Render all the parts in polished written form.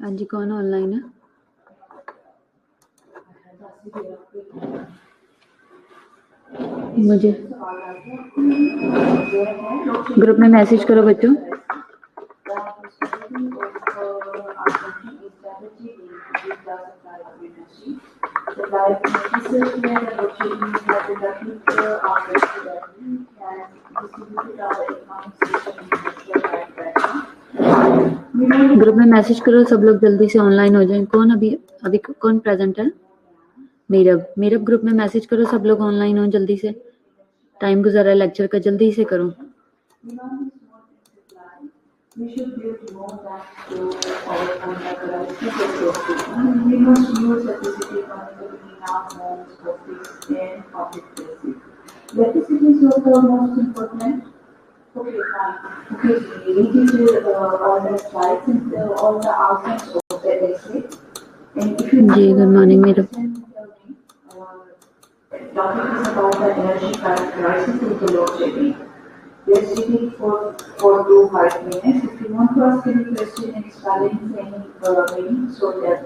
हाँ जी, कौन ऑनलाइन है? मुझे ग्रुप में मैसेज करो बच्चों। ग्रुप में मैसेज करो, सब लोग जल्दी से ऑनलाइन हो जाएं। कौन अभी अभी कौन प्रेजेंट है? मीरब। मीरब, ग्रुप में मैसेज करो, सब लोग ऑनलाइन हो जल्दी से। टाइम गुजारा है लेक्चर का, जल्दी से करो। We should build more back to our contactualized we must use electricity economically in our homes, office, and public places. Electricity is also the most important. Okay, fine. Okay, we need to all the lights and all the outlets of the electric. And if you जी good morning मेरा topic is about the energy crisis in the load shedding. We are sitting for 2 5 minutes. If you want to ask any question, it's valid any meeting, so that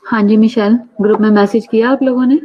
हाँ जी Michel, group में message किया आप लोगों ने?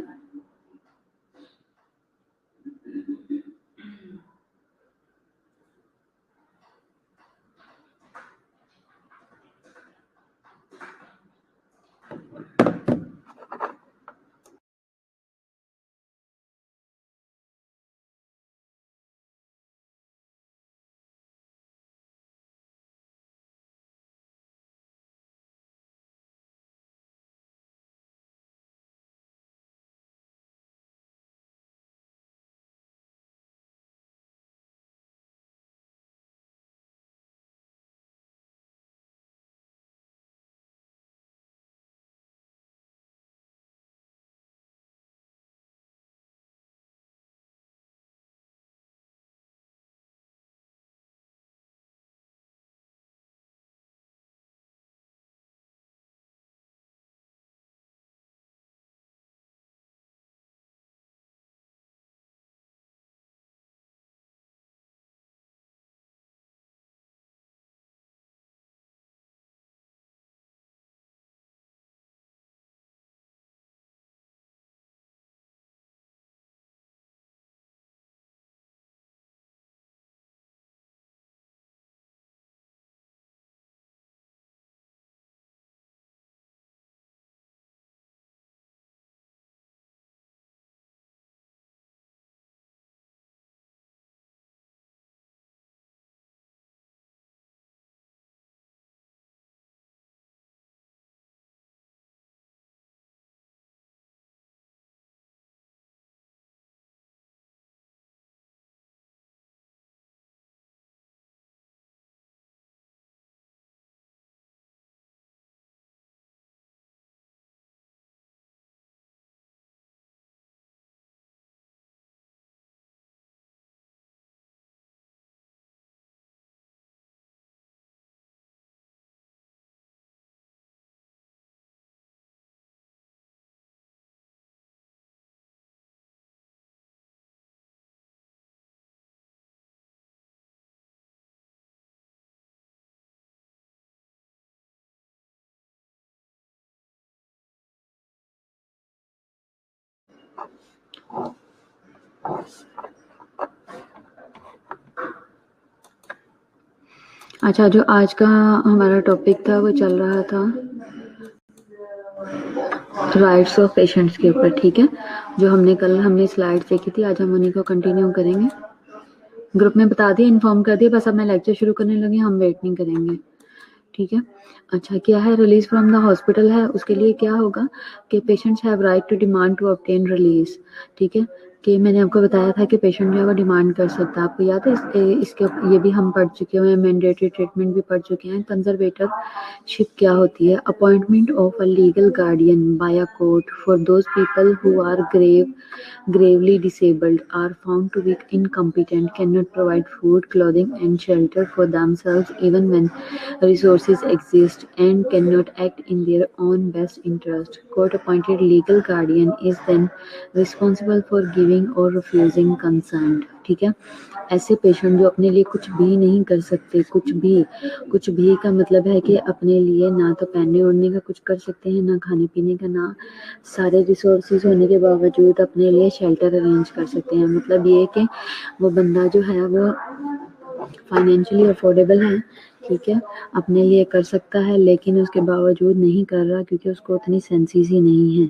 अच्छा, जो आज का हमारा टॉपिक था वो चल रहा था राइट्स ऑफ पेशेंट्स के ऊपर, ठीक है। जो हमने स्लाइड्स देखी थी, आज हम उन्हीं को कंटिन्यू करेंगे। ग्रुप में बता दिया, इन्फॉर्म कर दिया, बस अब मैं लेक्चर शुरू करने लगी, हम वेट नहीं करेंगे, ठीक है। अच्छा, क्या है रिलीज फ्रॉम द हॉस्पिटल है, उसके लिए क्या होगा कि patients have right to demand to obtain release, ठीक है। कि मैंने आपको बताया था कि पेशेंट जो है वो डिमांड कर सकता है, आपको याद है इसके ये भी हम पढ़ चुके हैं, मैंडेटरी ट्रीटमेंट भी पढ़ चुके हैं। कंजर्वेटरशिप क्या होती है? Appointment of a legal guardian by a court for those people who are gravely disabled, are found to be incompetent, cannot provide food, clothing and shelter for themselves even when resources exist, and cannot act in their own best interest. Court-appointed legal guardian is then responsible for giving or refusing consent, ठीक है। ऐसे patient जो अपने लिए कुछ भी नहीं कर सकते, कुछ भी का मतलब है कि अपने लिए ना तो पहनने ओढ़ने का कुछ कर सकते हैं, ना खाने पीने का, ना सारे रिसोर्सेज होने के बावजूद अपने लिए शेल्टर अरेंज कर सकते हैं। मतलब ये कि वो बंदा जो है वो फाइनेंशियली अफोर्डेबल है, ठीक है, अपने लिए कर सकता है, लेकिन उसके बावजूद नहीं कर रहा क्योंकि उसको उतनी सेंसेस ही नहीं है।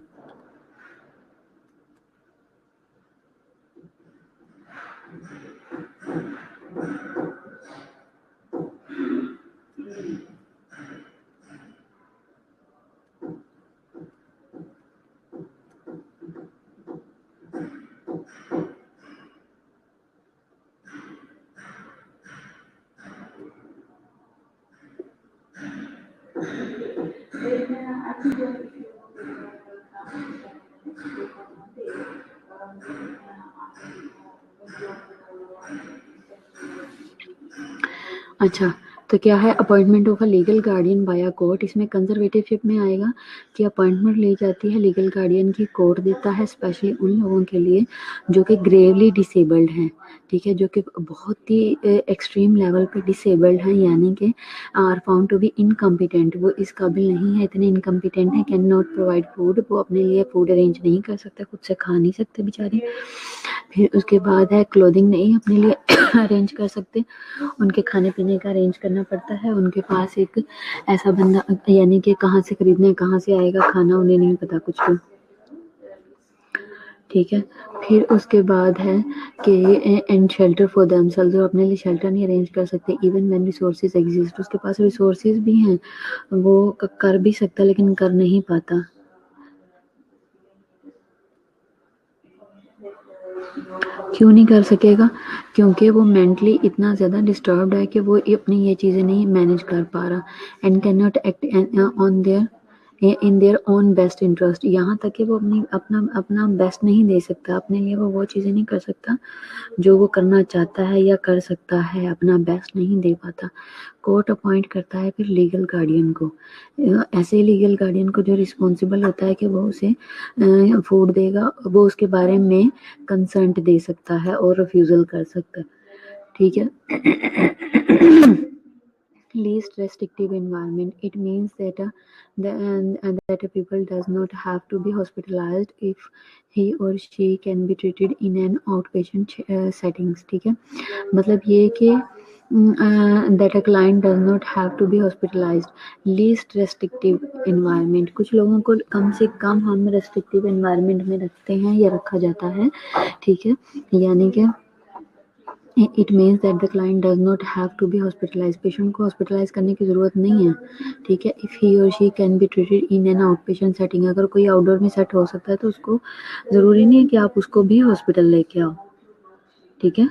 अच्छा, तो क्या है appointment of a legal guardian by a court, इसमें कंजर्वेटिवशिप में आएगा कि अपॉइंटमेंट ली जाती है लीगल गार्डियन की, कोर्ट देता है, स्पेशली उन लोगों के लिए जो कि ग्रेवली डिसेबल्ड हैं, ठीक है, जो कि बहुत ही एक्सट्रीम लेवल पे डिसेबल्ड हैं, यानी कि are found to be incompetent, वो इस काबिल नहीं है, इतने इनकम्पिटेंट है, कैन नॉट प्रोवाइड फूड, वो अपने लिए फूड अरेंज नहीं कर सकते, खुद से खा नहीं सकते बेचारे। फिर उसके बाद है क्लोथिंग नहीं अपने लिए अरेंज कर सकते, उनके खाने पीने का अरेंज करना पड़ता है, उनके पास एक ऐसा बंदा, यानी कि कहाँ से खरीदना है, कहाँ से आएगा खाना, उन्हें नहीं पता कुछ भी, ठीक है। फिर उसके बाद है कि एंड शेल्टर फॉर देमसेल्व्स, वो अपने लिए शेल्टर नहीं अरेंज कर सकते, इवन व्हेन रिसोर्सेज एग्जिस्ट, उसके पास रिसोर्सेज भी हैं, वो कर भी सकता लेकिन कर नहीं पाता। क्यों नहीं कर सकेगा? क्योंकि वो मेंटली इतना ज़्यादा डिस्टर्ब्ड है कि वो अपनी ये चीज़ें नहीं मैनेज कर पा रहा, and can not act on their in their own best interest, यहाँ तक कि वो अपना बेस्ट नहीं दे सकता, अपने लिए वो चीज़ें नहीं कर सकता जो वो करना चाहता है या कर सकता है, अपना बेस्ट नहीं दे पाता। कोर्ट अपॉइंट करता है फिर लीगल गार्डियन को, ऐसे लीगल गार्डियन को जो रिस्पॉन्सिबल होता है कि वो उसे फूड देगा, वो उसके बारे में कंसेंट दे सकता है और रिफ्यूज़ल कर सकता है, ठीक है। Least restrictive environment, it means that that a people does not have to be hospitalized if he or she can be treated in an outpatient settings, ठीक है, मतलब ये कि that a client does not have to be hospitalized, least restrictive environment, कुछ लोगों को कम से कम हम restrictive environment में रखते हैं या रखा जाता है, ठीक है, यानी कि it means that the client does not have to be hospitalize, patient को हॉस्पिटलाइज करने की ज़रूरत नहीं है, ठीक है। इफ़ ही और she can be treated in an out patient setting, अगर कोई आउटडोर में सेट हो सकता है तो उसको ज़रूरी नहीं है कि आप उसको भी हॉस्पिटल लेके आओ, ठीक है।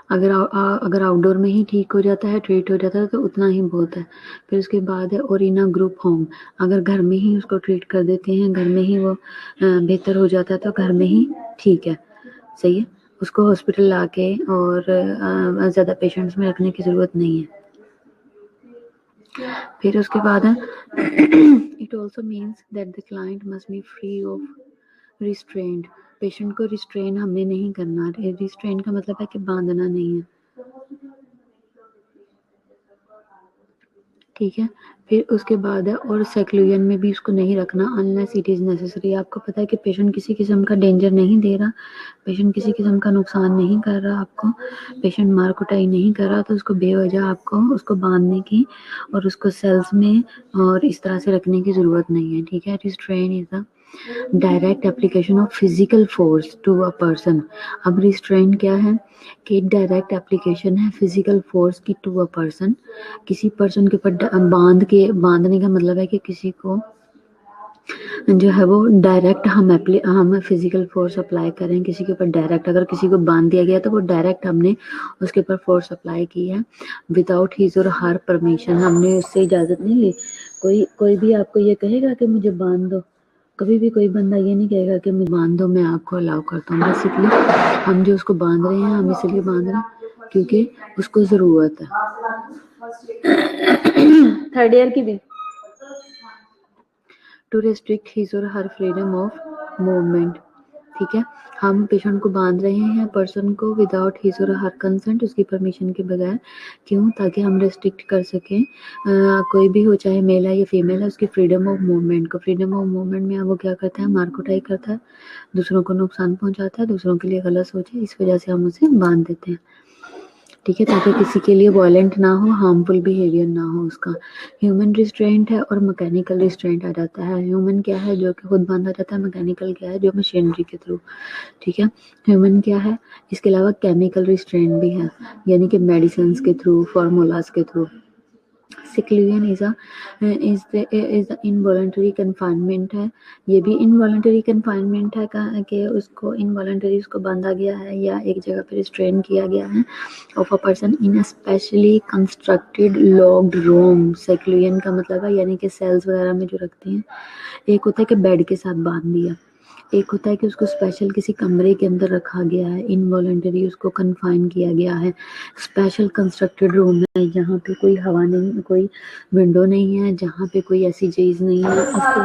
अगर आउटडोर में ही ठीक हो जाता है, ट्रीट हो जाता है तो उतना ही बहुत है। फिर उसके बाद है और इन अ ग्रुप होम, अगर घर में ही उसको ट्रीट कर देते हैं, घर में ही वो बेहतर हो जाता है तो घर में ही ठीक है, सही है, उसको हॉस्पिटल लाके और ज़्यादा पेशेंट्स में रखने की ज़रूरत नहीं है। फिर उसके बाद है it also means that the client must be free of restraint, patient को रिस्ट्रेन हमने नहीं करना, रिस्ट्रेन का मतलब है कि बांधना नहीं है, ठीक है। फिर उसके बाद है और सेक्लूजन में भी उसको नहीं रखना अनलेस इट इज़ नेसेसरी, आपको पता है कि पेशेंट किसी किस्म का डेंजर नहीं दे रहा, पेशेंट किसी किस्म का नुकसान नहीं कर रहा आपको, पेशेंट मार कुटाई नहीं कर रहा, तो उसको बेवजह आपको उसको बांधने की और उसको सेल्स में और इस तरह से रखने की ज़रूरत नहीं है, ठीक है। Restrain is the direct application of physical force to a person, अब रिस्ट्रेन क्या है कि डायरेक्ट एप्लीकेशन है फिजिकल फोर्स की टू अ पर्सन, किसी पर्सन के ऊपर बांधने का मतलब है कि किसी को जो है वो डायरेक्ट हम फिजिकल फोर्स अप्लाई करें किसी के ऊपर डायरेक्ट, अगर किसी को बांध दिया गया तो वो डायरेक्ट हमने उसके ऊपर फोर्स अप्लाई की है विदाउट हिज और हर परमिशन, हमने उससे इजाज़त नहीं ली। कोई भी आपको ये कहेगा कि मुझे बांध दो, कभी भी कोई बंदा ये नहीं कहेगा कि मुझे बांध दो, मैं आपको अलाउ करता हूँ। बेसिकली हम जो उसको बांध रहे हैं हम इसलिए बांध रहे हैं क्योंकि उसको ज़रूरत है। थर्ड ईयर की भी टू रेस्ट्रिक्ट हिज और हर फ्रीडम ऑफ मूवमेंट, ठीक है। हम पेशेंट को बांध रहे हैं पर्सन को विदाउट हिज और हर कंसेंट, उसकी परमिशन के बगैर, क्यों? ताकि हम रेस्ट्रिक्ट कर सकें कोई भी हो चाहे मेल है या फीमेल है उसकी फ्रीडम ऑफ मूवमेंट को। फ्रीडम ऑफ मूवमेंट में वो क्या करता है, मार कुटाई करता है, दूसरों को नुकसान पहुंचाता है, दूसरों के लिए गलत सोचे, इस वजह से हम उसे बांध देते हैं, ठीक है, ताकि किसी के लिए वायलेंट ना हो, हार्मफुल बिहेवियर ना हो उसका। ह्यूमन रिस्ट्रेंट है और मैकेनिकल रिस्ट्रेंट आ जाता है। ह्यूमन क्या है जो कि खुद बांधा जाता है, मैकेनिकल क्या है जो मशीनरी के थ्रू, ठीक है। ह्यूमन क्या है, इसके अलावा केमिकल रिस्ट्रेंट भी है, यानी कि मेडिसिन के थ्रू, फार्मूलाज के through. Seclusion is the involuntary confinement है, ये भी इनवॉलंटरी कन्फाइनमेंट है कि उसको इनवॉलंटरी उसको बांधा गया है या एक जगह पर रिस्ट्रेन किया गया है of a person in a specially constructed locked room. Seclusion का मतलब है यानी कि सेल्स वगैरह में जो रखते हैं, एक होता है कि बेड के साथ बांध दिया, एक होता है कि उसको स्पेशल किसी कमरे के अंदर रखा गया है, इनवॉलंटरी उसको कन्फाइन किया गया है, स्पेशल कंस्ट्रक्टेड रूम है जहाँ पे कोई हवा नहीं, कोई विंडो नहीं है, जहाँ पे कोई ऐसी चीज़ नहीं है उसको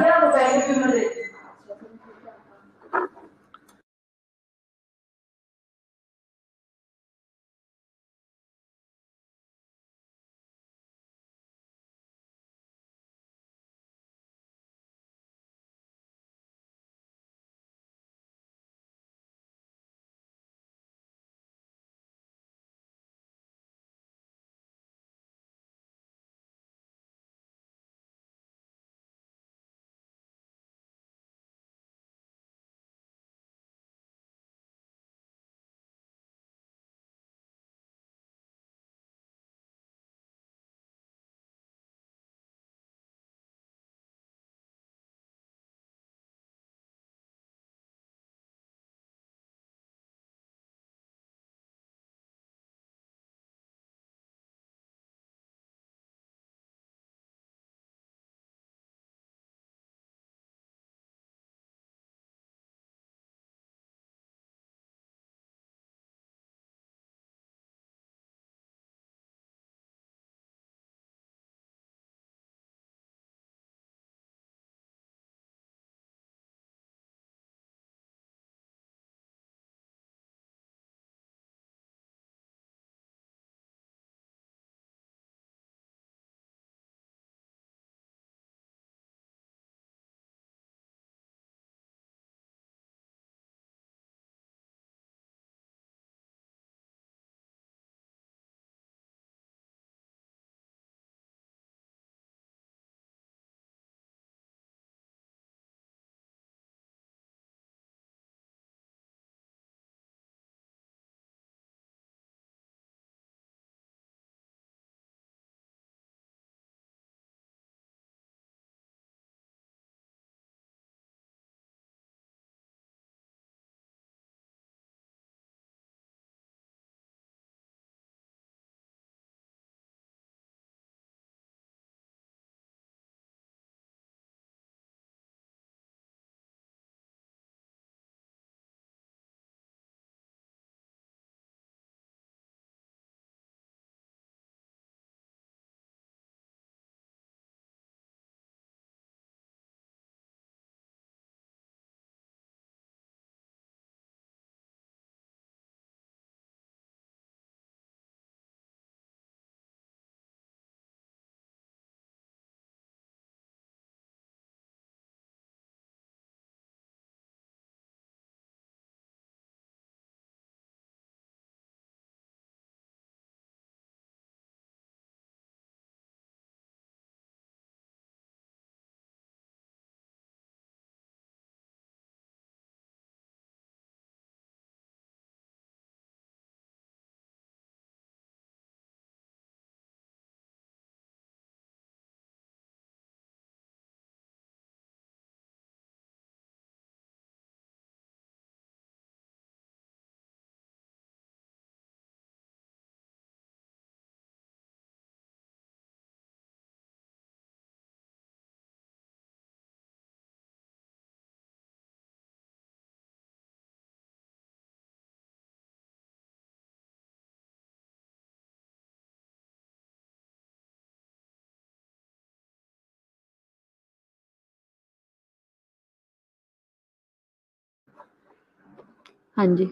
हाँ जी।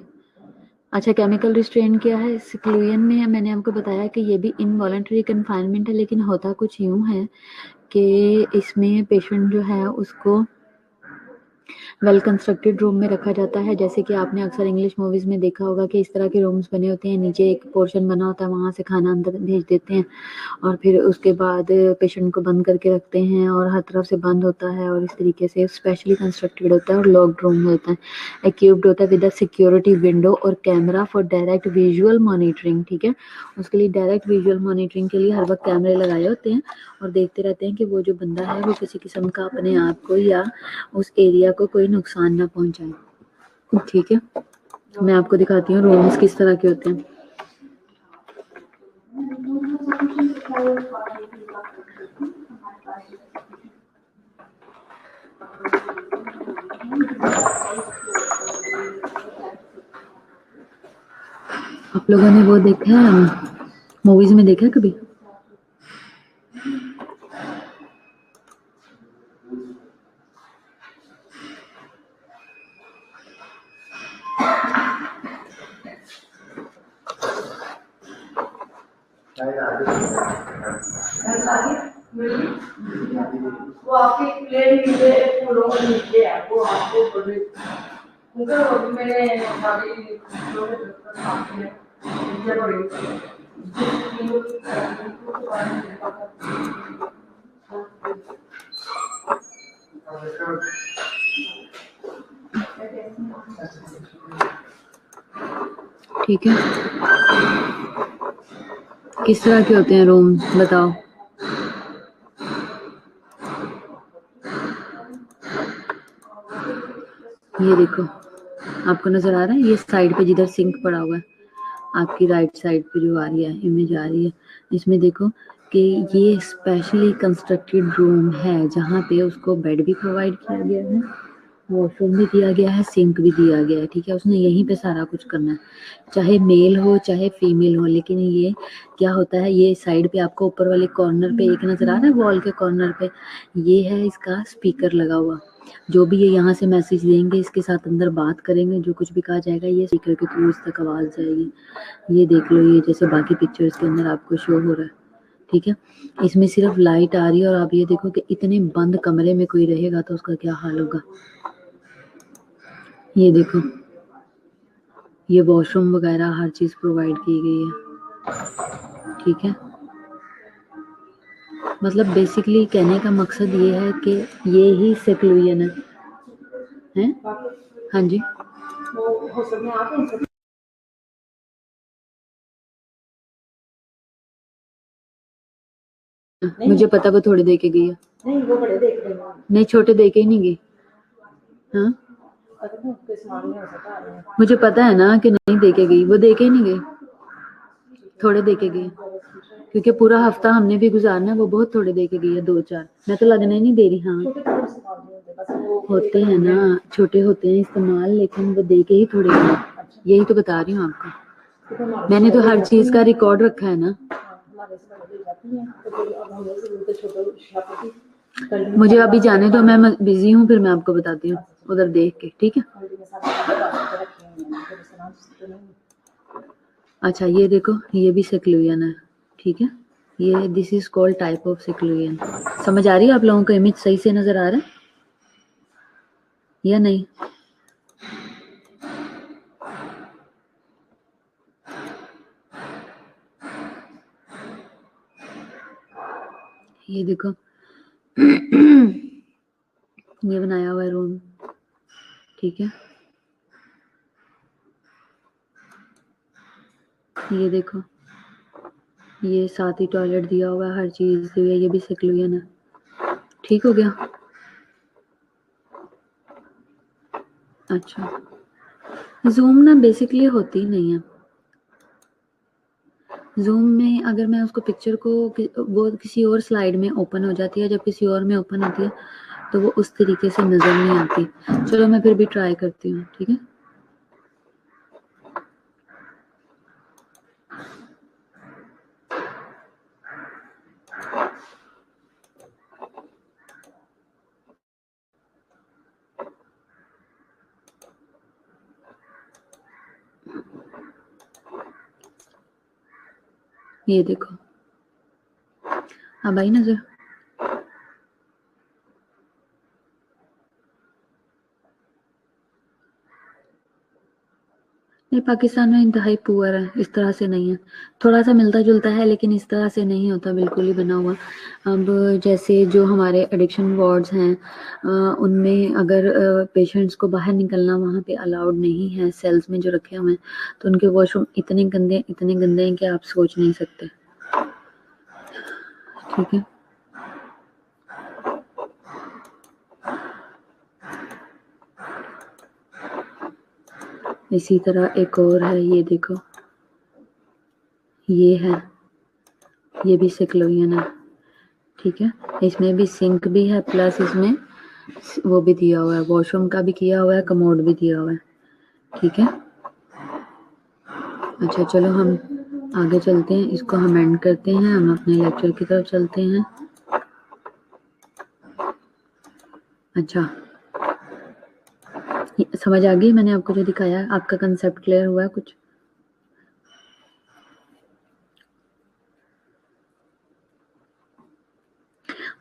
अच्छा, केमिकल रिस्ट्रेंट क्या है? सिक्लुयन में मैंने आपको बताया कि ये भी इनवॉलंटरी कन्फाइनमेंट है, लेकिन होता कुछ यूँ है कि इसमें पेशेंट जो है उसको वेल कंस्ट्रक्टेड रूम में रखा जाता है। जैसे कि आपने अक्सर इंग्लिश मूवीज में देखा होगा कि इस तरह के रूम्स बने होते हैं, नीचे एक पोर्शन बना होता है, वहां से खाना अंदर भेज देते हैं और फिर उसके बाद पेशेंट को बंद करके रखते हैं और हर तरफ से बंद होता है और इस तरीके से स्पेशली कंस्ट्रक्टेड होता है और लॉक्ड रूम होता है, इक्विप्ड होता है विद अ सिक्योरिटी विंडो और camera for direct visual monitoring. ठीक है, उसके लिए डायरेक्ट विजुअल मॉनिटरिंग के लिए हर वक्त कैमरे लगाए होते हैं और देखते रहते हैं कि वो जो बंदा है वो किसी किस्म का अपने आप को या उस एरिया को कोई नुकसान ना पहुंचाए। ठीक है, मैं आपको दिखाती हूँ रूम्स किस तरह के होते हैं। आप लोगों ने वो देखा है, मूवीज में देखा है कभी? वो आपके प्लेन नीचे फूलों के नीचे है, वो आपको बोले उनका वो भी मैंने सारी फूलों के तरफ सामने नीचे पड़ी तीनों की के बारे में देखा था। ठीक है, किस तरह के होते हैं रूम बताओ? ये देखो, आपको नजर आ रहा है? ये साइड पे जिधर सिंक पड़ा हुआ है, आपकी राइट साइड पे जो आ रही है इमेज आ रही है, इसमें देखो कि ये स्पेशली कंस्ट्रक्टेड रूम है जहाँ पे उसको बेड भी प्रोवाइड किया गया है, वॉशरूम भी दिया गया है, सिंक भी दिया गया है। ठीक है, उसने यहीं पे सारा कुछ करना है, चाहे मेल हो चाहे फीमेल हो। लेकिन ये क्या होता है, ये साइड पे आपको ऊपर वाले कॉर्नर पे एक नजर आ रहा है, वॉल के कॉर्नर पे ये है इसका स्पीकर लगा हुआ। जो भी ये यहाँ से मैसेज देंगे, इसके साथ अंदर बात करेंगे, जो कुछ भी कहा जाएगा ये स्पीकर के थ्रू इस तक आवाज जाएगी। ये देख लो, ये जैसे बाकी पिक्चर्स के अंदर आपको शो हो रहा है। ठीक है, इसमें सिर्फ लाइट आ रही है और आप ये देखो कि इतने बंद कमरे में कोई रहेगा तो उसका क्या हाल होगा। ये देखो, ये वॉशरूम वगैरह हर चीज प्रोवाइड की गई है। ठीक है, मतलब बेसिकली कहने का मकसद ये है कि ये ही सेक्लुयन है? हाँ जी, वो हो सकते हैं आप मुझे पता वो थोड़ी दे के गई है। नहीं, वो बड़े देख रहे हैं नहीं, छोटे दे के ही नहीं गई। हाँ, उसके सामान में हो सकता है मुझे पता है ना कि नहीं दे के गई, वो दे के ही नहीं गई, थोड़े दे के गई, क्योंकि पूरा हफ्ता हमने भी गुजारना है। वो बहुत थोड़े दे के गई है, 2-4। मैं तो लगने नहीं दे रही। हाँ, होते हैं ना, छोटे होते हैं इस्तेमाल, लेकिन वो दे के ही थोड़े गए। यही तो बता रही हूँ आपको, मैंने तो हर चीज का रिकॉर्ड रखा है ना। मुझे अभी जाने दो, मैं बिजी हूँ, फिर मैं आपको बताती हूँ उधर देख के। ठीक है, अच्छा ये देखो, ये भी सेक्लुयन है। ठीक है, ये this is called type of seclusion. समझ आ रही है आप लोगों को? इमेज सही से नजर आ रहा है या नहीं? ये देखो, ये बनाया हुआ है रूम। ठीक है, ये देखो, ये साथ ही टॉयलेट दिया हुआ है, हर चीज दी हुई है, ये भी सेक्लुयन है। ठीक हो गया? अच्छा, जूम ना बेसिकली होती नहीं है। जूम में अगर मैं उसको पिक्चर को वो किसी और स्लाइड में ओपन हो जाती है, जब किसी और में ओपन होती है तो वो उस तरीके से नजर नहीं आती। चलो मैं फिर भी ट्राई करती हूँ। ठीक है, ये देखो, अब आई नजर। नहीं, पाकिस्तान में इंतहाई पुअर है, इस तरह से नहीं है, थोड़ा सा मिलता जुलता है लेकिन इस तरह से नहीं होता, बिल्कुल ही बना हुआ। अब जैसे जो हमारे एडिक्शन वार्ड्स हैं उनमें अगर पेशेंट्स को बाहर निकलना वहाँ पे अलाउड नहीं है, सेल्स में जो रखे हुए हैं, तो उनके वॉशरूम इतने गंदे हैं कि आप सोच नहीं सकते। ठीक है, इसी तरह एक और है, ये देखो, ये है, ये भी सेक्लोवियन है। ठीक है, इसमें भी सिंक भी है, प्लस इसमें वो भी दिया हुआ है, वॉशरूम का भी किया हुआ है, कमोड भी दिया हुआ है। ठीक है, अच्छा चलो हम आगे चलते हैं, इसको हम एंड करते हैं, हम अपने लेक्चर की तरफ चलते हैं। अच्छा, समझ आ गई मैंने आपको जो दिखाया, आपका कंसेप्ट क्लियर हुआ है कुछ?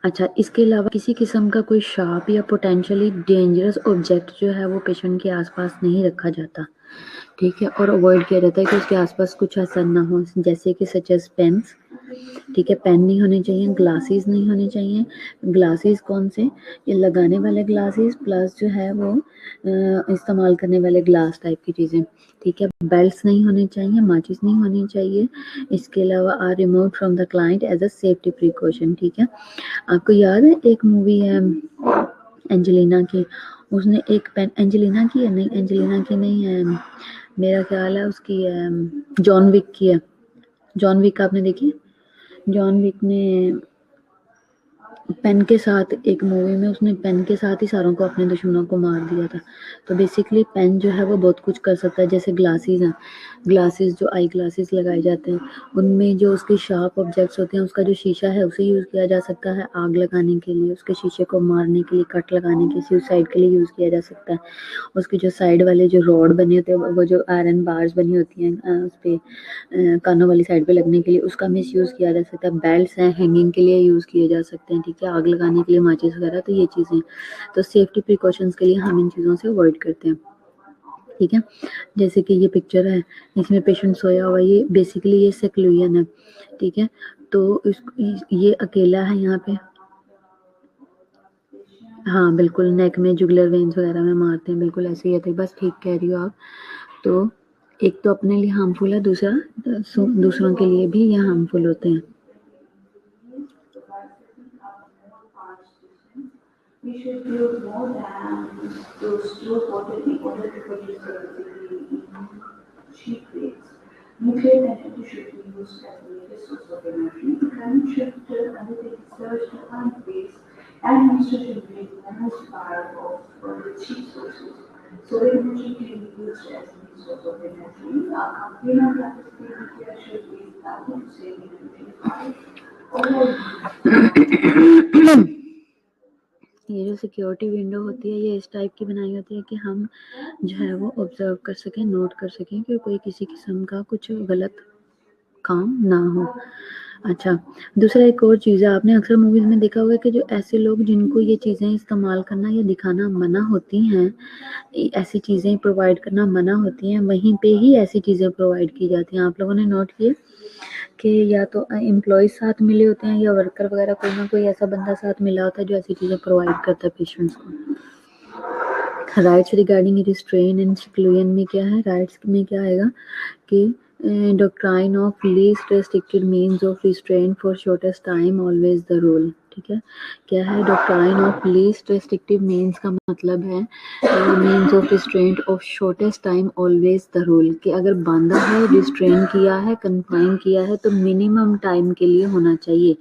अच्छा, इसके अलावा किसी किस्म का कोई शार्प या पोटेंशियली डेंजरस ऑब्जेक्ट जो है वो पेशेंट के आसपास नहीं रखा जाता। ठीक है, और अवॉइड किया जाता है कि उसके आसपास कुछ ऐसा ना हो, जैसे कि सच एज पेन्स। ठीक है, पेन नहीं होने चाहिए, ग्लासेस नहीं होने चाहिए। ग्लासेस कौन से? ये लगाने वाले ग्लासेस प्लस जो है वो इस्तेमाल करने वाले ग्लास टाइप की चीज़ें। ठीक है, बेल्ट्स नहीं होने चाहिए, माचिस नहीं होनी चाहिए। इसके अलावा or remove from the client as a safety precaution. ठीक है, आपको याद है एक मूवी है एंजेलिना की, उसने एक पेन, एंजेलिना की है, नहीं एंजेलिना की नहीं है, मेरा ख्याल है उसकी जॉन विक की है। जॉन विक आपने देखी? जॉन विक ने पेन के साथ, एक मूवी में उसने पेन के साथ ही सारों को, अपने दुश्मनों को मार दिया था। तो बेसिकली पेन जो है वो बहुत कुछ कर सकता है। जैसे ग्लासेस हैं, ग्लासेस जो आई ग्लासेस लगाए जाते हैं, उनमें जो उसके शार्प ऑब्जेक्ट्स होते हैं, उसका जो शीशा है उसे यूज़ किया जा सकता है आग लगाने के लिए, उसके शीशे को मारने के लिए, कट लगाने के, सुसाइड के लिए यूज़ किया जा सकता है। उसके जो साइड वाले जो रॉड बने होते हैं, वो जो आयरन बार्स बनी होती हैं उस पर कानों वाली साइड पे लगने के लिए, उसका मिस यूज़ किया जा सकता है। बेल्ट्स हैं, हैंगिंग के लिए यूज़ किए जा सकते हैं। ठीक है, आग लगाने के लिए माचिस वगैरह, तो ये चीज़ें, तो सेफ्टी प्रिकॉशंस के लिए हम इन चीज़ों से अवॉइड करते हैं। ठीक है, जैसे कि ये पिक्चर है, इसमें पेशेंट सोया हुआ है, ये बेसिकली ये सेक्लूजन है। ठीक है, तो ये अकेला है यहाँ पे, हाँ बिल्कुल, नेक में जुगुलर वेन्स वगैरह में मारते हैं, बिल्कुल ऐसे ही है, बस ठीक कह रही हो आप। तो एक तो अपने लिए हार्मफुल है, दूसरा दूसरों के लिए भी ये हार्मफुल होते हैं। We should use more than to store water in order to produce electricity in cheap rates. Nuclear energy should be used as a major source of energy. The government should undertake research to find ways and administration should make most part of the cheap sources. Solar energy can be used as a new source of energy. A company on capacity nuclear should be established to save energy. ये जो security window होती है, ये इस type की बनाई होती है कि हम जो है वो ऑब्जर्व कर सकें, नोट कर सकें कि कोई किसी किस्म का कुछ गलत काम ना हो। अच्छा, दूसरा एक और चीज़ है, आपने अक्सर मूवीज़ में देखा होगा कि जो ऐसे लोग जिनको ये चीज़ें इस्तेमाल करना या दिखाना मना होती हैं, ऐसी चीज़ें प्रोवाइड करना मना होती हैं, वहीं पे ही ऐसी चीज़ें प्रोवाइड की जाती हैं। आप लोगों ने नोट किए कि या तो एम्प्लॉयज़ साथ मिले होते हैं या वर्कर वगैरह, कोई ना कोई ऐसा बंदा साथ मिला होता है जो ऐसी चीज़ें प्रोवाइड करता है पेशेंट्स को। Rights regarding restrain and seclusion में क्या है, राइट्स में क्या आएगा कि doctrine of least restricted means of restrain for shortest time always the rule. ठीक है, क्या है doctrine of least restrictive means का मतलब है means of restraint of shortest time always the rule, कि अगर बांधा है, रिस्ट्रेन किया है, कन्फाइन किया है तो मिनिमम टाइम के लिए होना चाहिए।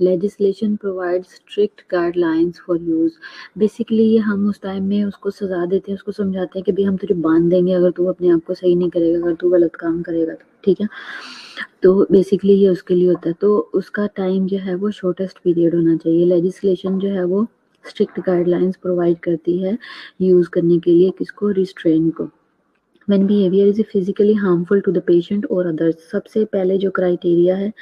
Legislation provide strict guidelines for use. Basically ये हम उस टाइम में उसको सजा देते हैं, उसको समझाते हैं कि भाई हम तुझे बांध देंगे अगर तू अपने आप को सही नहीं करेगा, अगर तू गलत काम करेगा तो। ठीक है, तो बेसिकली ये उसके लिए होता है, तो उसका टाइम जो है वो शॉर्टेस्ट पीरियड होना चाहिए। लेजिस्लेशन जो है वो स्ट्रिक्ट गाइडलाइंस प्रोवाइड करती है यूज़ करने के लिए, किसको, रिस्ट्रेन को। When behavior is physically harmful to the patient or others, सबसे पहले जो क्राइटेरिया है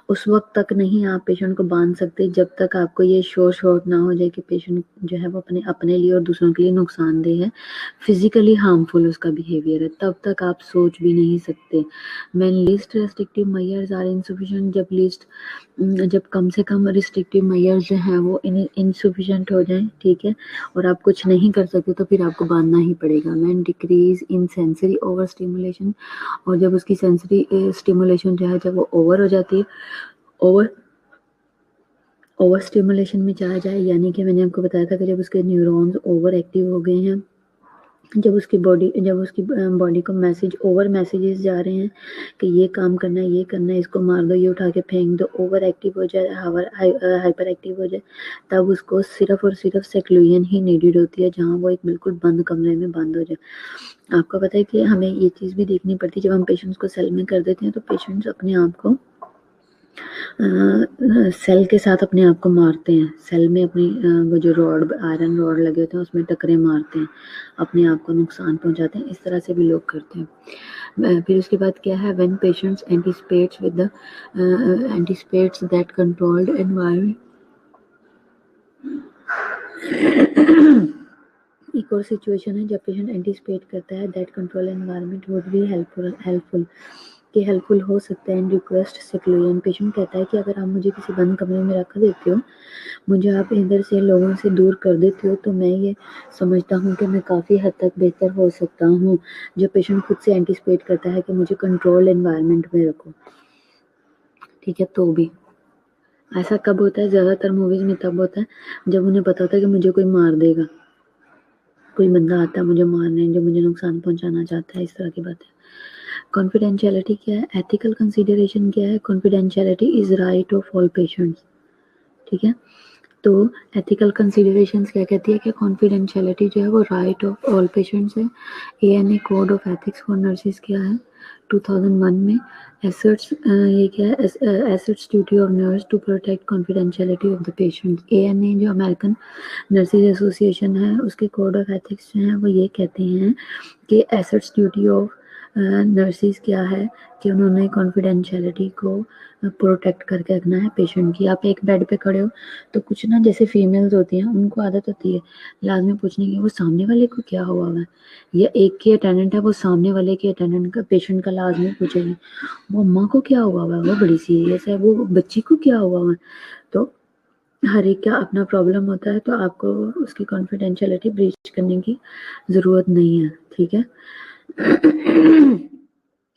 उस वक्त तक नहीं आप पेशेंट को बांध सकते जब तक आपको ये श्योर ना हो जाए कि पेशेंट जो है वो अपने लिए और दूसरों के लिए नुकसानदेह है, फिजिकली हार्मफुल उसका बिहेवियर है, तब तक आप सोच भी नहीं सकते। When least restrictive measures are insufficient, जब कम से कम रिस्ट्रिक्टिव मेजर्स जो हैं वो इनसफिशिएंट हो जाएं, ठीक है, और आप कुछ नहीं कर सकते तो फिर आपको बांधना ही पड़ेगा। When decrease in sensory over stimulation, और जब उसकी सेंसरी स्टिमुलेशन जो है जब वो ओवर हो जाती है, ओवर स्टिमुलेशन में चला जाए, यानी कि मैंने आपको बताया था कि जब उसके न्यूरॉन्स ओवर एक्टिव हो गए हैं, जब उसकी बॉडी को ओवर मैसेजेस जा रहे हैं कि ये काम करना है, ये करना है, इसको मार दो, ये उठा के फेंक दो, ओवर एक्टिव हो जाए, हाइपर एक्टिव हो जाए, तब उसको सिर्फ और सिर्फ सेक्लूजन ही नीडेड होती है, जहाँ वो एक बिल्कुल बंद कमरे में बंद हो जाए। आपको पता है कि हमें ये चीज़ भी देखनी पड़ती है, जब हम पेशेंट्स को सेल में कर देते हैं तो पेशेंट्स अपने आप को सेल के साथ अपने आप को मारते हैं, सेल में अपनी वो जो आयरन रॉड लगे होते हैं उसमें टकरे मारते हैं, अपने आप को नुकसान पहुंचाते हैं, इस तरह से भी लोग करते हैं। फिर उसके बाद क्या है, when patients anticipates that controlled environment, एक और सिचुएशन है जब पेशेंट एंटिसिपेट करता है that control environment would be helpful हो सकता है एंड रिक्वेस्ट सेक्लूजन। पेशेंट कहता है कि अगर आप मुझे किसी बंद कमरे में रख देते हो, मुझे आप इधर से लोगों से दूर कर देते हो, तो मैं ये समझता हूँ कि मैं काफ़ी हद तक बेहतर हो सकता हूँ। जब पेशेंट खुद से एंटिसिपेट करता है कि मुझे कंट्रोल एनवायरनमेंट में रखो, ठीक है, तो भी ऐसा कब होता है, ज़्यादातर मूवीज़ में तब होता है जब उन्हें पता होता है कि मुझे कोई मार देगा, कोई बंदा आता है मुझे मारने, जो मुझे नुकसान पहुंचाना चाहता है, इस तरह की बात है। कॉन्फिडेंशियलिटी क्या है, एथिकल कंसिडरेशन क्या है, confidentiality is right of all patients, ठीक है। तो एथिकल कंसिडरेशंस क्या कहती है कि कॉन्फिडेंशियलिटी जो है वो राइट ऑफ ऑल पेशेंट्स है। ANA code of ethics for nurses क्या है 2001 में, एसेट्स ये क्या है, asserts duty of nurse to protect confidentiality of the patient. ANA जो अमेरिकन नर्सेज एसोसिएशन है उसके कोड ऑफ एथिक्स जो हैं वो ये कहते हैं कि एसेट्स ड्यूटी ऑफ नर्सेज क्या है कि उन्होंने कॉन्फिडेंशियलिटी को प्रोटेक्ट करके रखना है पेशेंट की। आप एक बेड पे खड़े हो तो कुछ ना, जैसे फीमेल्स होती हैं उनको आदत होती है लाजमी पूछने की वो सामने वाले को क्या हुआ है, या एक की अटेंडेंट है वो सामने वाले के अटेंडेंट का पेशेंट का लाजमी पूछेगी वो अम्मा को क्या हुआ है, वो बड़ी सीरियस है, वो बच्ची को क्या हुआ है। तो हर एक का अपना प्रॉब्लम होता है, तो आपको उसकी कॉन्फिडेंशियलिटी ब्रीच करने की ज़रूरत नहीं है, ठीक है।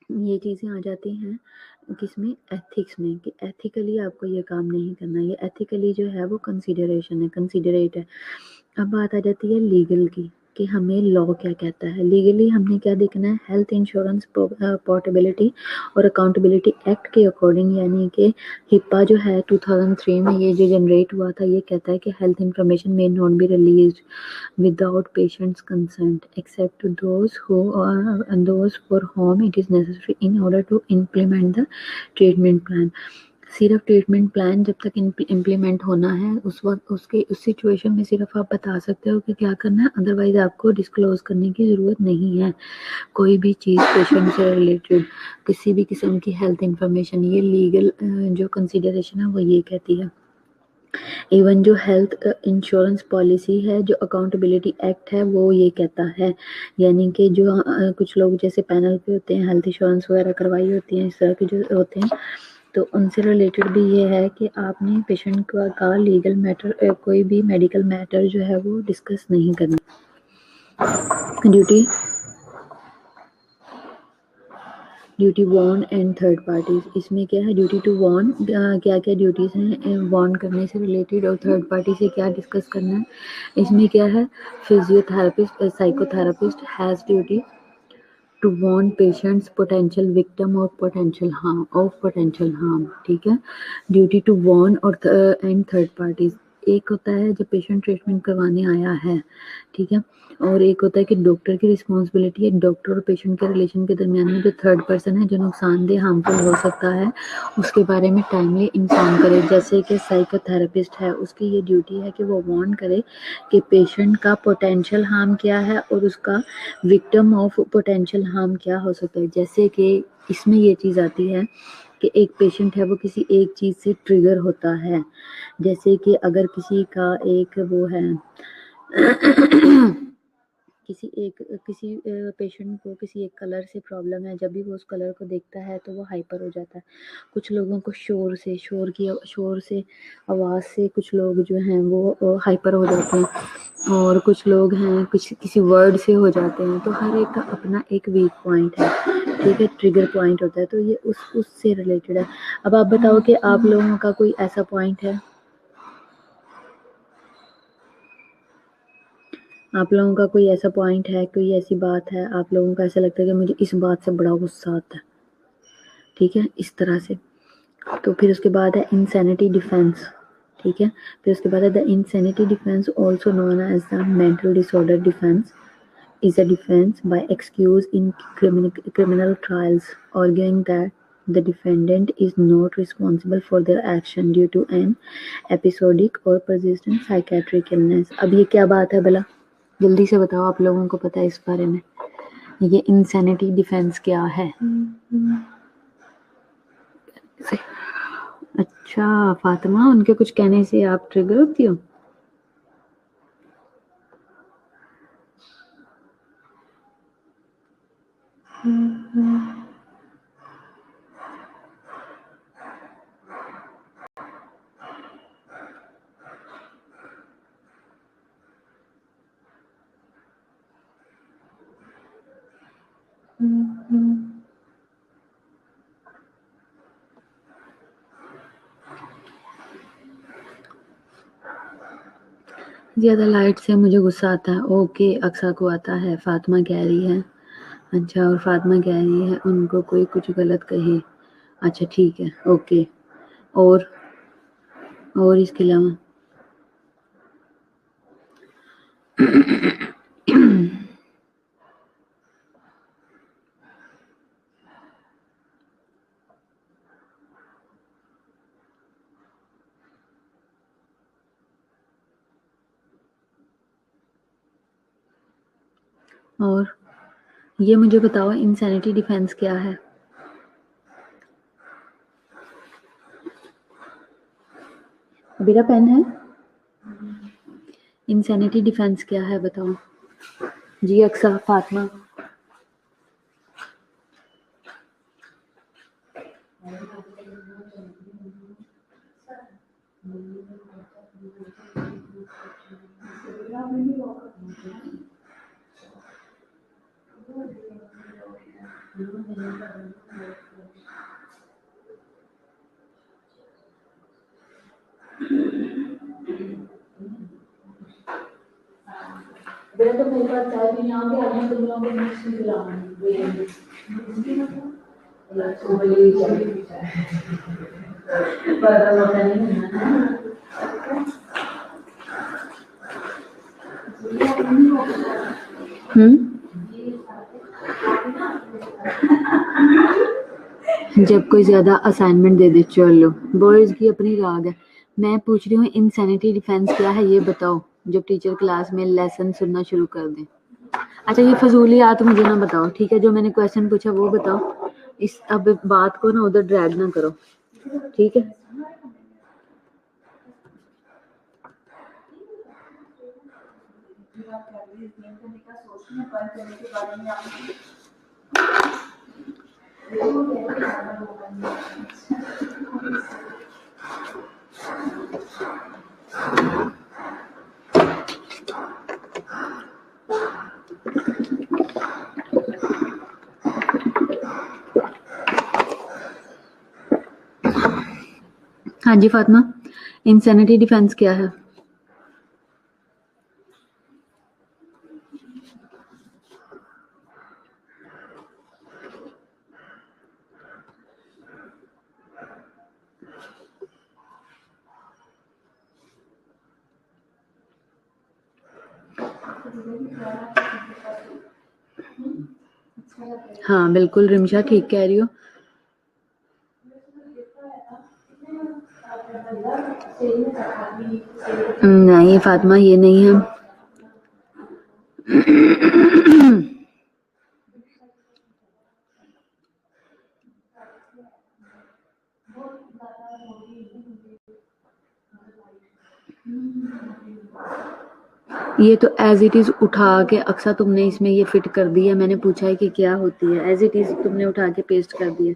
ये चीज़ें आ जाती हैं किसमें, एथिक्स में, कि एथिकली आपको ये काम नहीं करना, ये एथिकली जो है वो कंसिडरेशन है, कंसिडरेट है। अब बात आ जाती है लीगल की कि हमें लॉ क्या कहता है। लीगली हमने क्या देखना है, हेल्थ इंश्योरेंस पोर्टेबिलिटी और अकाउंटेबिलिटी एक्ट के अकॉर्डिंग, यानी कि हिप्पा जो है 2003 में ये जो जनरेट हुआ था, ये कहता है कि health information may not be released without patient's consent except to those for whom it is necessary in order to implement the treatment plan। सिर्फ ट्रीटमेंट प्लान जब तक इम्प्लीमेंट होना है उस वक्त उस सिचुएशन में सिर्फ आप बता सकते हो कि क्या करना है, अदरवाइज आपको डिस्क्लोज करने की ज़रूरत नहीं है कोई भी चीज़ पेशेंट से रिलेटेड, किसी भी किस्म की हेल्थ इंफॉर्मेशन। ये लीगल जो कंसिडरेशन है वो ये कहती है। इवन जो हेल्थ इंश्योरेंस पॉलिसी है, जो अकाउंटेबिलिटी एक्ट है, वो ये कहता है, यानी कि जो कुछ लोग जैसे पैनल पे होते हैं, हेल्थ इंश्योरेंस वगैरह करवाई होती हैं, इस तरह के जो होते हैं, तो उनसे रिलेटेड भी ये है कि आपने पेशेंट का लीगल मैटर, कोई भी मेडिकल मैटर जो है वो डिस्कस नहीं करना। Duty warn and third parties, इसमें क्या है, ड्यूटी टू वार्न, क्या क्या ड्यूटीज़ हैं वार्न करने से रिलेटेड, और थर्ड पार्टी से क्या डिस्कस करना है। इसमें क्या है, physiotherapist psychotherapist has duty to warn patients potential victim और पोटेंशियल हार्म, ठीक है। ड्यूटी टू वार्न और एंड थर्ड पार्टीज, एक होता है जब पेशेंट ट्रीटमेंट करवाने आया है, ठीक है, और एक होता है कि डॉक्टर की रिस्पॉन्सिबिलिटी है, डॉक्टर और पेशेंट के रिलेशन के दरमियान में जो थर्ड पर्सन है जो नुकसानदेह हार्मफुल हो सकता है उसके बारे में टाइमली इन्फॉर्म करे। जैसे कि साइकोथेरेपिस्ट है, उसकी ये ड्यूटी है कि वो वार्न करे कि पेशेंट का पोटेंशियल हार्म क्या है और उसका विक्टिम ऑफ पोटेंशियल हार्म क्या हो सकता है। जैसे कि इसमें ये चीज़ आती है कि एक पेशेंट है वो किसी एक चीज़ से ट्रिगर होता है। जैसे कि अगर किसी का एक वो है किसी पेशेंट को किसी एक कलर से प्रॉब्लम है, जब भी वो उस कलर को देखता है तो वो हाइपर हो जाता है। कुछ लोगों को शोर से आवाज़ से कुछ लोग जो हैं वो हाइपर हो जाते हैं और कुछ लोग हैं किसी वर्ड से हो जाते हैं। तो हर एक का अपना एक वीक पॉइंट है, ठीक है, ट्रिगर पॉइंट होता है। तो ये उससे रिलेटेड है। अब आप बताओ कि आप लोगों का कोई ऐसा पॉइंट है, आप लोगों का कोई ऐसा पॉइंट है, कोई ऐसी बात है, आप लोगों को ऐसा लगता है कि मुझे इस बात से बड़ा गुस्सा आता है, ठीक है, इस तरह से। तो फिर उसके बाद है इंसैनिटी डिफेंस, ठीक है। फिर उसके बाद है the insanity defense also known as the mental disorder defense is a defense by excuse in criminal trials, arguing that the defendant is not responsible for their action due to an episodic or persistent psychiatric illness। अब ये क्या बात है भला, जल्दी से बताओ, आप लोगों को पता है इस बारे में, ये इंसैनिटी डिफेंस क्या है? अच्छा फातिमा, उनके कुछ कहने से आप ट्रिगर होती हो? ज़्यादा लाइट से मुझे गुस्सा आता है। ओके, अक्सा को आता है, फातिमा कह रही है। अच्छा, और फातिमा कह रही है उनको कोई कुछ गलत कहे। अच्छा ठीक है, ओके। और इसके अलावा और ये मुझे बताओ इंसैनिटी डिफेंस क्या है? मेरा पेन है। इंसैनिटी डिफेंस क्या है बताओ जी। अक्सा, फातिमा, तो मेरे पास चाय पीने आओगे, आज मैं तुम लोगों को मिक्स नहीं पिलाऊंगी। जब कोई ज्यादा असाइनमेंट दे दे, चलो बॉयज की अपनी राग है। मैं पूछ रही हूँ इंसैनिटी डिफेंस क्या है ये बताओ, जब टीचर क्लास में लेसन सुनना शुरू कर दे। अच्छा ये फजूलियात मुझे ना बताओ, ठीक है, जो मैंने क्वेश्चन पूछा वो बताओ। इस अब बात को ना उधर ड्रैग ना करो, ठीक है। हाँ जी फातिमा, इंसैनिटी डिफेंस क्या है? हाँ बिल्कुल रिमशा ठीक कह रही हो। नहीं फातिमा ये नहीं है। ये तो एज इट इज उठा के अक्सा तुमने इसमें ये फिट कर दी है। मैंने पूछा है कि क्या होती है, एज इट इज तुमने उठा के पेस्ट कर दिया।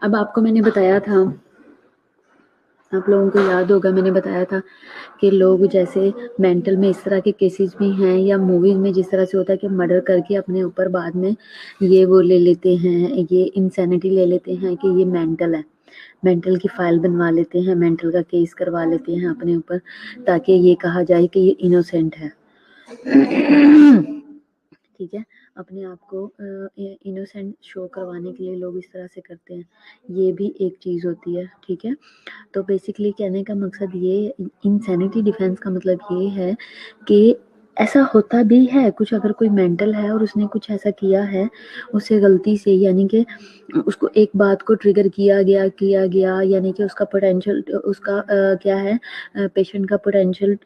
अब आपको मैंने बताया था, आप लोगों को याद होगा मैंने बताया था कि लोग जैसे मेंटल में इस तरह के केसेस भी हैं, या मूवीज में जिस तरह से होता है कि मर्डर करके अपने ऊपर बाद में ये वो ले लेते हैं, ये इंसैनिटी ले लेते हैं कि ये मेंटल है, मेंटल की फाइल बनवा लेते हैं, मेंटल का केस करवा लेते हैं अपने ऊपर, ताकि ये कहा जाए कि ये इनोसेंट है। ठीक है, अपने आप को इनोसेंट शो करवाने के लिए लोग इस तरह से करते हैं, ये भी एक चीज़ होती है। ठीक है, तो बेसिकली कहने का मकसद ये, इंसैनिटी डिफेंस का मतलब ये है कि ऐसा होता भी है कुछ, अगर कोई मेंटल है और उसने कुछ ऐसा किया है, उससे गलती से, यानी कि उसको एक बात को ट्रिगर किया गया, यानी कि उसका पोटेंशियल, उसका क्या है, पेशेंट का पोटेंशियल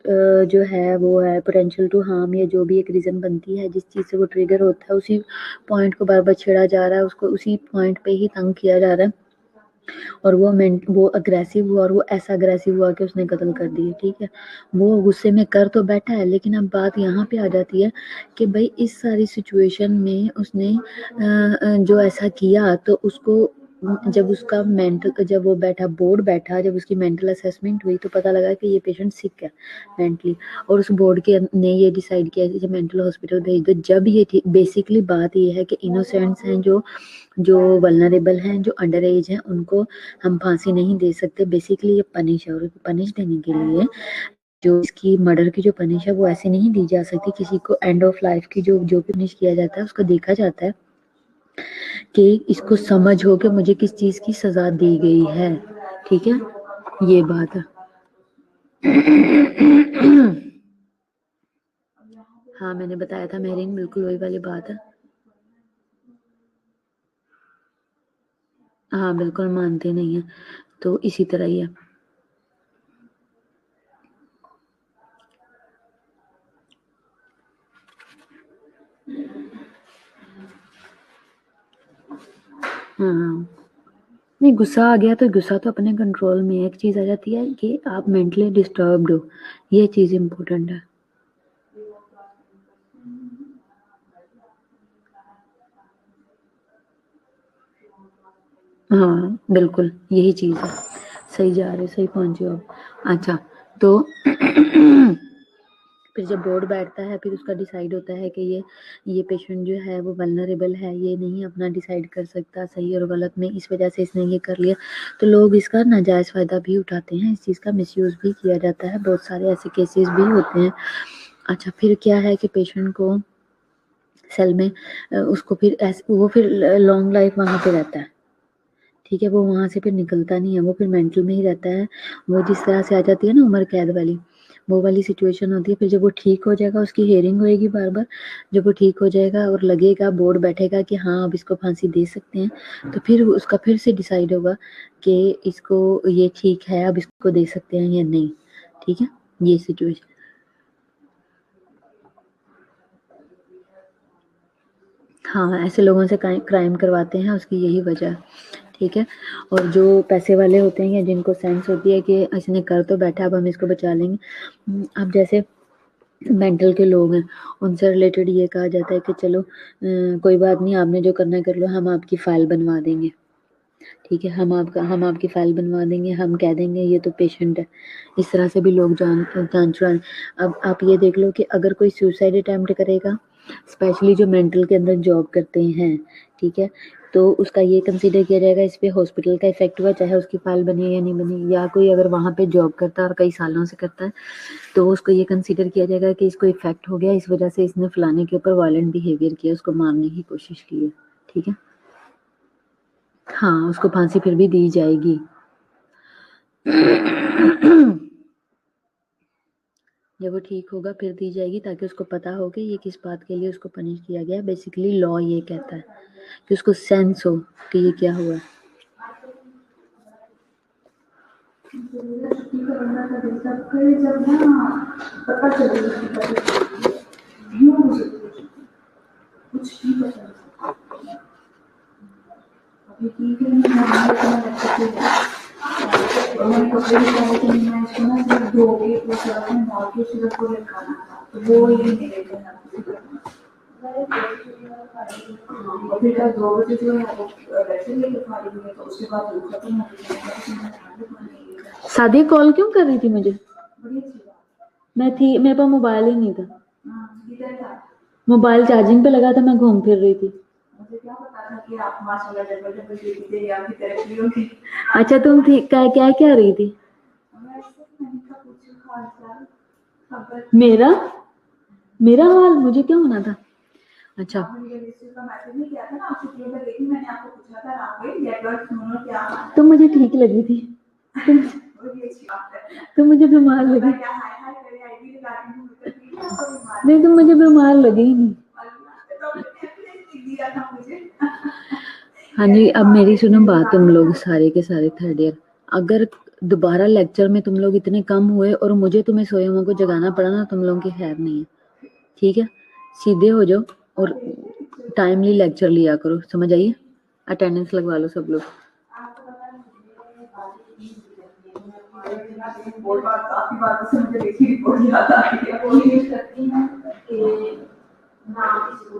जो है वो है पोटेंशियल टू हार्म, या जो भी एक रीज़न बनती है जिस चीज़ से वो ट्रिगर होता है, उसी पॉइंट को बार बार छेड़ा जा रहा है, उसको उसी पॉइंट पे ही तंग किया जा रहा है, और वो अग्रेसिव हुआ, और वो ऐसा अग्रेसिव हुआ कि उसने कत्ल कर दिया। ठीक है, वो गुस्से में कर तो बैठा है, लेकिन अब बात यहाँ पे आ जाती है कि भाई इस सारी सिचुएशन में उसने जो ऐसा किया, तो उसको जब उसका मेंटल, जब वो बोर्ड बैठा, जब उसकी मेंटल असेसमेंट हुई, तो पता लगा कि ये पेशेंट सिक है मेंटली, और उस बोर्ड के ने ये डिसाइड किया कि मेंटल हॉस्पिटल भेज दो। जब ये बेसिकली बात ये है कि इनोसेंट्स हैं, जो वल्नरेबल हैं, जो अंडर एज हैं, उनको हम फांसी नहीं दे सकते। बेसिकली ये पनिश है, और पनिश देने के लिए जो इसकी मर्डर की जो पनिश है वो ऐसे नहीं दी जा सकती। किसी को एंड ऑफ लाइफ की जो पनिश किया जाता है उसको देखा जाता है कि इसको समझ हो कि मुझे किस चीज की सजा दी गई है। ठीक है, ये बात है। हाँ मैंने बताया था मेहरीन, बिल्कुल वही वाली बात है। हाँ बिल्कुल मानते नहीं है, तो इसी तरह ही है। हाँ नहीं, गुस्सा आ गया तो गुस्सा तो अपने कंट्रोल में है। एक चीज आ जाती है कि आप मेंटली डिस्टर्ब्ड हो, ये चीज इम्पोर्टेंट है। हाँ बिल्कुल यही चीज है, सही जा रहे, सही पहुंचे हो आप। अच्छा तो फिर जब बोर्ड बैठता है, फिर उसका डिसाइड होता है कि ये पेशेंट जो है वो वल्नरेबल है, ये नहीं अपना डिसाइड कर सकता सही और गलत में, इस वजह से इसने ये कर लिया। तो लोग इसका नाजायज़ फ़ायदा भी उठाते हैं, इस चीज़ का मिसयूज़ भी किया जाता है, बहुत सारे ऐसे केसेस भी होते हैं। अच्छा फिर क्या है कि पेशेंट को सेल में उसको फिर वो फिर लॉन्ग लाइफ वहाँ पे रहता है। ठीक है, वो वहाँ से फिर निकलता नहीं है, वो फिर मेंटल में ही रहता है। वो जिस तरह से आ जाती है ना उम्र कैद वाली, वो वाली सिचुएशन होती है। फिर जब वो ठीक हो जाएगा, उसकी हियरिंग होएगी बार बार, जब वो ठीक हो जाएगा और लगेगा, बोर्ड बैठेगा कि हाँ अब इसको फांसी दे सकते हैं, तो फिर उसका फिर से डिसाइड होगा कि इसको ये ठीक है, अब इसको दे सकते हैं या नहीं। ठीक है, ये सिचुएशन। हाँ ऐसे लोगों से क्राइम करवाते हैं, उसकी यही वजह है। ठीक है, और जो पैसे वाले होते हैं या जिनको सेंस होती है कि इसने कर तो बैठा, अब हम इसको बचा लेंगे। अब जैसे मेंटल के लोग हैं, उनसे रिलेटेड ये कहा जाता है कि चलो कोई बात नहीं, आपने जो करना है कर लो, हम आपकी फ़ाइल बनवा देंगे। ठीक है, हम आपकी फ़ाइल बनवा देंगे, हम कह देंगे ये तो पेशेंट है। इस तरह से भी लोग जान छुड़ाने। अब आप ये देख लो कि अगर कोई सुसाइड अटेम्प्ट करेगा, स्पेशली जो मेंटल के अंदर जॉब करते हैं, ठीक है, तो उसका ये कंसीडर किया जाएगा इस पे हॉस्पिटल का इफेक्ट हुआ, चाहे उसकी फाइल बनी या नहीं बनी। या कोई अगर वहाँ पे जॉब करता है और कई सालों से करता है, तो उसको ये कंसीडर किया जाएगा कि इसको इफेक्ट हो गया, इस वजह से इसने फलाने के ऊपर वायलेंट बिहेवियर किया, उसको मारने की कोशिश की है। ठीक है, हाँ उसको फांसी फिर भी दी जाएगी। जब वो ठीक होगा फिर दी जाएगी, ताकि उसको पता हो कि ये किस बात के लिए उसको पनिश किया गया है। बेसिकली लॉ ये कहता है कि उसको सेंस हो कि ये क्या हुआ है। छुट्टी का बंदा का दिन तक करे जब ना पता चले उसकी तबीयत कैसी है। यूं हो सकती है छुट्टी, कुछ भी पता नहीं सकता। अभी ठीक है, मैं मैंने कपड़े भी पहने थे, मैं इसको ना सिर्फ धो के तो सर्फ में डाल के सिर्फ को रखाना था, तो वो ही मेरे लिए ना कुछ करना। और फिर कल 2 बजे जो है वो वैसे लेके खा रही है, तो उसके बाद दूसरा तो सादी कॉल क्यों कर रही थी मुझे? बड़ी अच्छी बात। मैं थी, मेरे पास मोबाइल ही नहीं था। किधर था? मोबाइल चार्जिंग पे लगा था, मैं घूम फिर रही थी। मुझे क्या पता था कि आप माशाल्लाह जबरदस्त बेटी या आपकी तरक्की होगी। अच्छा तुम थी क्या क्या क्या रही थी? मैं सिर्फ मैंने कहा पूछो खास यार खबर। मेरा हाल मुझे क्या होना था? अच्छा मुझे रिसीव का मैसेज नहीं किया था ना, आपसे क्यों कर रही, मैंने आपको पूछा था रात में नेटवर्क सुनो क्या हाल है। तुम मुझे ठीक लगी थी। बड़ी अच्छी बात है। तुम मुझे बीमार लगी। क्या हाय हाय करे आईडी लगा दी हूं तो ठीक है, आपको बीमार नहीं तुम मुझे बीमार लगी ही नहीं। दिया था मुझे। हाँ जी, अब मेरी सुनो बात, तुम लोग सारे के सारे थर्ड ईयर, अगर दोबारा लेक्चर में तुम लोग इतने कम हुए और मुझे तुम्हें सोए हुए को जगाना पड़ा ना, तुम लोगों की खैर नहीं है, ठीक है? सीधे हो जाओ और टाइमली लेक्चर लिया करो, समझ आइए? अटेंडेंस लगवा लो सब लोग। काफी बातों से मुझे देखी रिपोर्ट याद आ रही है, कोशिश करती हूँ कि नाम किसी को